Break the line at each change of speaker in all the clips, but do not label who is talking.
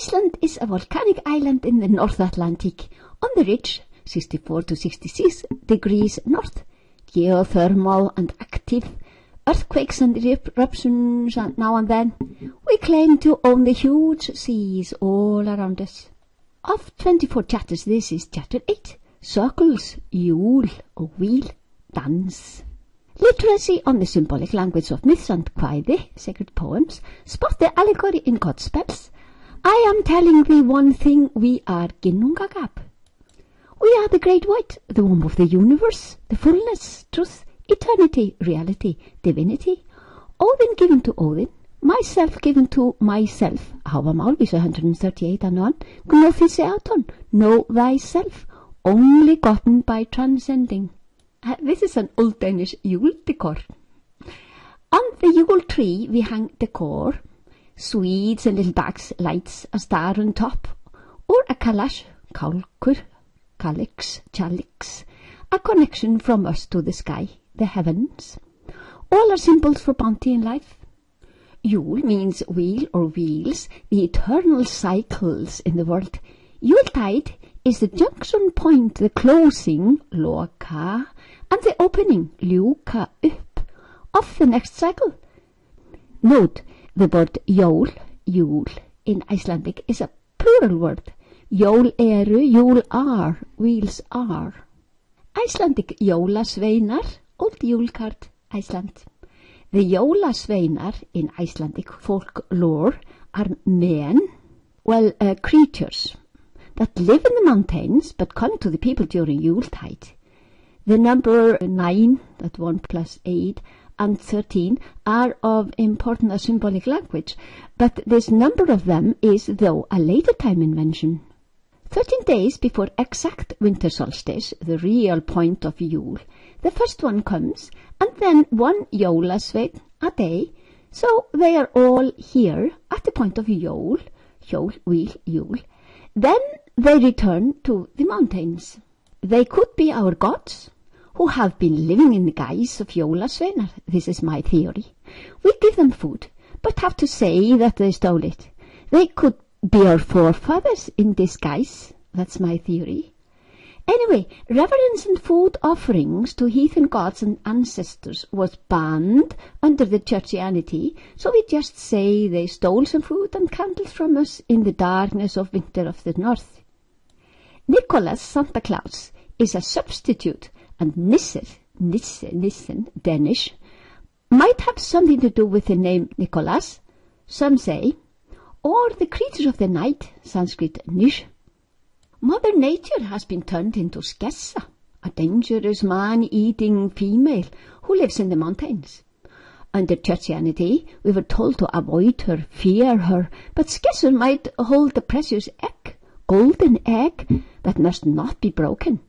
Iceland is a volcanic island in the North Atlantic, on the ridge 64 to 66 degrees north, geothermal and active, earthquakes and eruptions now and then. We claim to own the huge seas all around us. Of 24 chapters, this is chapter 8, Circles, Yule, or Wheel, Dance. Literacy on the symbolic language of myths and kvæði, sacred poems, spot the allegory in God's spells. I am telling thee one thing, we are Ginnungagap. We are the great white, the womb of the universe, the fullness, truth, eternity, reality, divinity. Odin given to Odin, myself given to myself. Hávamál, vísa 138 and 1. Gnóþiseaton, know thyself, only gotten by transcending. This is an old Danish Yule decor. On the Yule tree we hang decor, sweets and little bags, lights, a star on top, or a kalash, kálkur, calyx, chalix, a connection from us to the sky, the heavens. All are symbols for bounty in life. Yule means wheel or wheels, the eternal cycles in the world. Yuletide is the junction point, the closing, loka, and the opening, ljúka upp, of the next cycle. Note, the word jól, Yule, in Icelandic is a plural word. Jól eru, Yule are, wheels are. Icelandic jólasveinar, old Yule card, Iceland. The jólasveinar in Icelandic folklore are men, creatures that live in the mountains but come to the people during Yuletide. The number 9, that 1 plus 8, and 13 are of important a symbolic language, but this number of them is, though, a later time invention. 13 days before exact winter solstice, the real point of Yule, the first one comes, and then one jólasveinn a day, so they are all here at the point of Yule, hjól, wheel, Yule. Then they return to the mountains. They could be our gods, who have been living in the guise of jólasveinar. This is my theory. We give them food, but have to say that they stole it. They could be our forefathers in disguise. That's my theory. Anyway, reverence and food offerings to heathen gods and ancestors was banned under the churchianity, so we just say they stole some food and candles from us in the darkness of winter of the north. Nicholas, Santa Claus, is a substitute, and Nissen, Danish, might have something to do with the name Nicholas, some say, or the creature of the night, Sanskrit Nish. Mother Nature has been turned into Skessa, a dangerous man-eating female who lives in the mountains. Under churchianity, we were told to avoid her, fear her, but Skessa might hold the precious egg, golden egg, that must not be broken.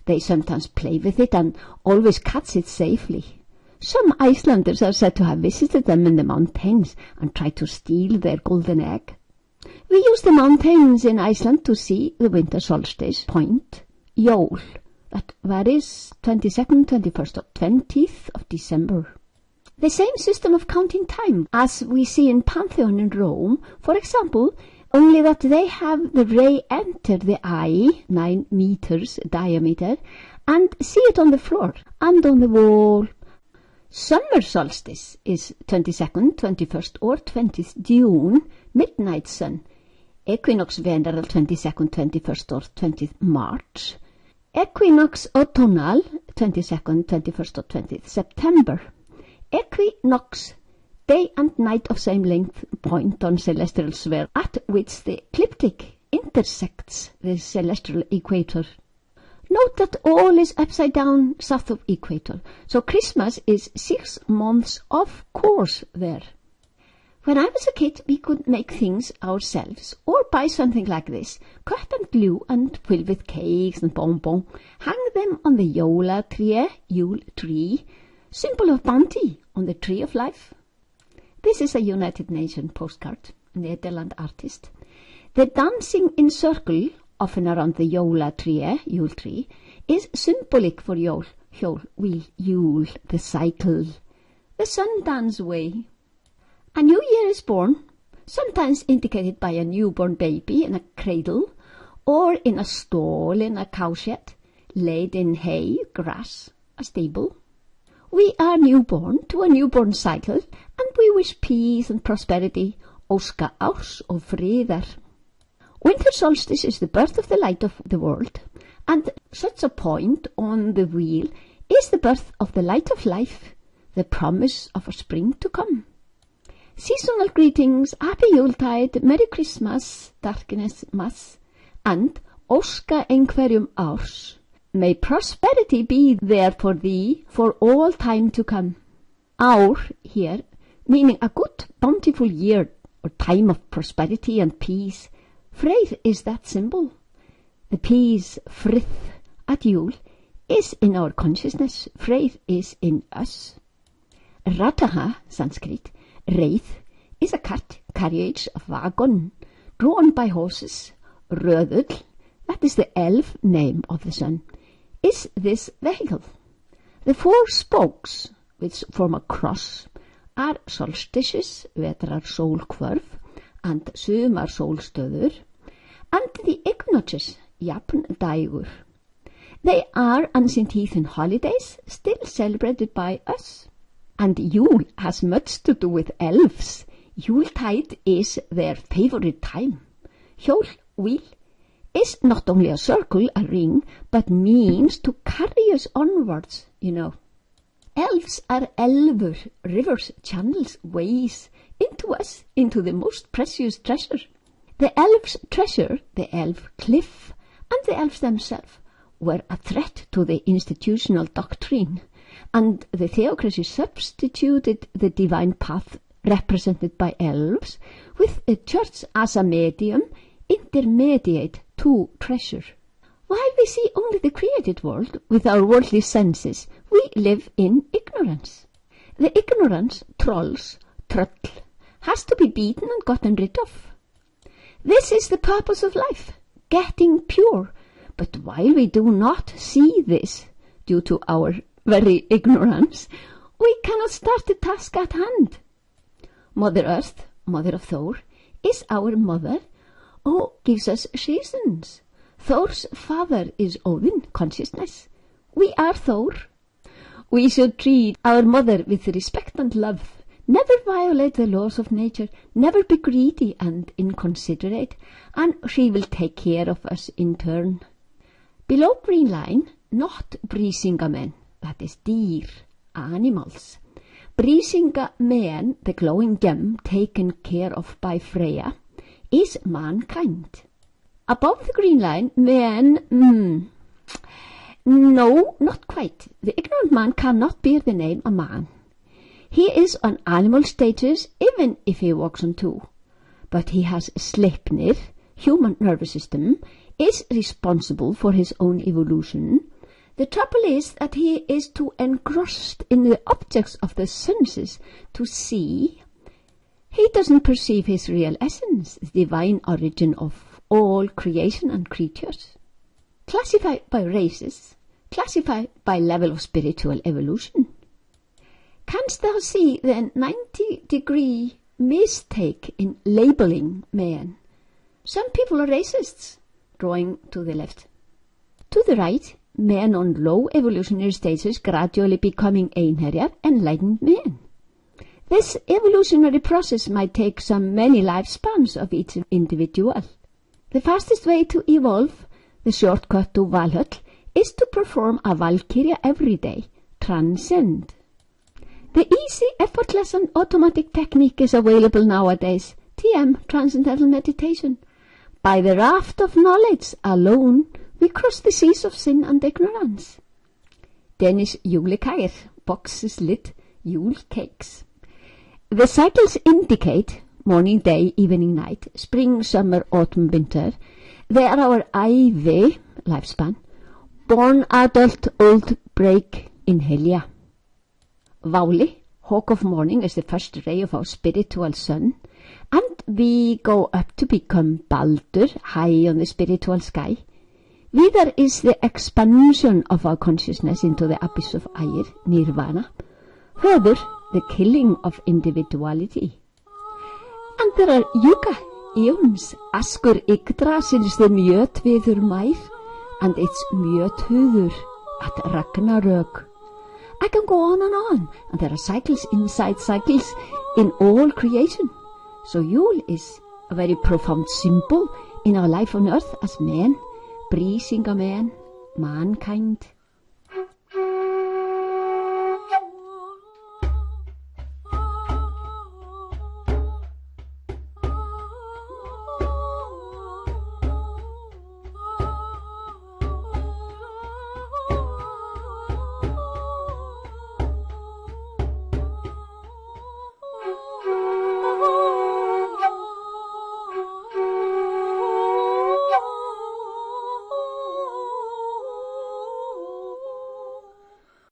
They sometimes play with it and always catch it safely. Some Icelanders are said to have visited them in the mountains and tried to steal their golden egg. We use the mountains in Iceland to see the winter solstice point, Jól, that varies 22nd, 21st, or 20th of December. The same system of counting time as we see in Pantheon in Rome, for example, only that they have the ray enter the eye, 9 meters diameter, and see it on the floor and on the wall. Summer solstice is 22nd, 21st, or 20th June, midnight sun. Equinox vernal 22nd, 21st, or 20th March. Equinox autumnal 22nd, 21st, or 20th September. Equinox, day and night of same length point on celestial sphere at which the ecliptic intersects the celestial equator. Note that all is upside down south of equator, so Christmas is 6 months off course there. When I was a kid, we could make things ourselves, or buy something like this, cut and glue and fill with cakes and bonbon, hang them on the jólatré, Yule tree, symbol of bounty on the tree of life. This is a United Nations postcard, Netherlands artist. The dancing in circle, often around the jólatré, Yule tree, is symbolic for Jól, hjól, wheel, Yule, the cycle, the sun dance way. A new year is born, sometimes indicated by a newborn baby in a cradle or in a stall in a cowshed, laid in hay, grass, a stable. We are newborn to a newborn cycle, and we wish peace and prosperity, óska árs og friðar. Winter solstice is the birth of the light of the world, and such a point on the wheel is the birth of the light of life, the promise of a spring to come. Seasonal greetings, Happy Yuletide, Merry Christmas, Darkness Mass, and óska einhverjum árs. May prosperity be there for thee for all time to come. Ár here, meaning a good, bountiful year or time of prosperity and peace. Freyr is that symbol. The peace, frith, at Yule, is in our consciousness. Freyr is in us. Rataha, Sanskrit, wraith, is a cart, carriage, a wagon, drawn by horses. Röðull, that is the elf name of the sun, is this vehicle. The 4 spokes, which form a cross, are solstices, vetrar sólhvörf, and sumar sólstöður, and the equinoxes, jafndægur. They are ancient heathen holidays, still celebrated by us. And Yule has much to do with elves. Yuletide is their favorite time. Hjól, wheel, is not only a circle, a ring, but means to carry us onwards, Elves are elver, rivers, channels, ways, into us, into the most precious treasure. The elves' treasure, the elf cliff, and the elves themselves were a threat to the institutional doctrine, and the theocracy substituted the divine path represented by elves with the church as a medium intermediate to treasure. While we see only the created world with our worldly senses, we live in ignorance. The ignorance, trolls, trull, has to be beaten and gotten rid of. This is the purpose of life, getting pure. But while we do not see this, due to our very ignorance, we cannot start the task at hand. Mother Earth, Mother of Thor, is our mother, who gives us seasons. Thor's father is Odin, consciousness. We are Thor. We should treat our mother with respect and love, never violate the laws of nature, never be greedy and inconsiderate, and she will take care of us in turn. Below green line, not Brísinga men, that is deer, animals. Brísinga men, the glowing gem taken care of by Freya, is mankind. Above the green line, men, no, not quite. The ignorant man cannot bear the name a man. He is on animal stages, even if he walks on 2. But he has Sleipnir, human nervous system, is responsible for his own evolution. The trouble is that he is too engrossed in the objects of the senses to see. He doesn't perceive his real essence, the divine origin of all creation and creatures. Classified by races, classified by level of spiritual evolution. Canst thou see the 90-degree mistake in labeling men? Some people are racists, drawing to the left. To the right, men on low evolutionary stages gradually becoming einherjar, enlightened men. This evolutionary process might take many lifespans of each individual. The fastest way to evolve, the shortcut to Valhöll, is to perform a Valkyria every day, transcend. The easy, effortless and automatic technique is available nowadays, TM, Transcendental Meditation. By the raft of knowledge alone, we cross the seas of sin and ignorance. Danish julekager, boxes lit, Yule cakes. The cycles indicate morning, day, evening, night, spring, summer, autumn, winter. They are our ævi, lifespan, born, adult, old, break, inhalia. Váli, hawk of morning, is the first ray of our spiritual sun, and we go up to become Baldur, high on the spiritual sky. Vidar is the expansion of our consciousness into the abyss of Ægir, nirvana. Höður, the killing of individuality. And there are yuga, eons, askur Yggdrasils the mjötviður mær, and its mjöthuður at Ragnarök. I can go on, and there are cycles inside cycles in all creation. So Yule is a very profound symbol in our life on earth as men, breathing a man, mankind.